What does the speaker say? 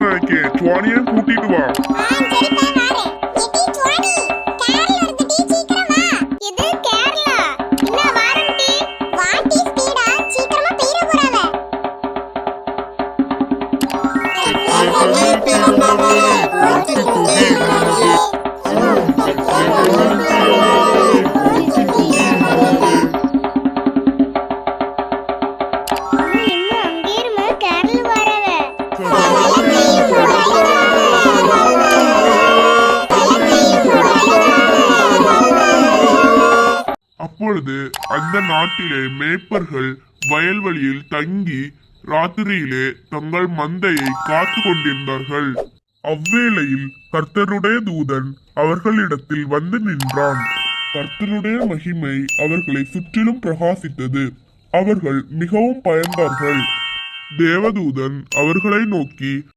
சுவானியும் கூட்டிட்டு வா. அப்பொழுது அந்த நாட்டிலே மேய்ப்பர்கள் வயல்வெளியில் தங்கி ராத்திரியிலே தங்கள் மந்தையை காத்து கொண்டிருந்தார்கள். அவ்வேளையில் கர்த்தருடைய தூதன் அவர்களிடத்தில் வந்து நின்றான். கர்த்தருடைய மகிமை அவர்களை சுற்றிலும் பிரகாசித்தது. அவர்கள் மிகவும் பயந்தார்கள். தேவதூதன் அவர்களை நோக்கி,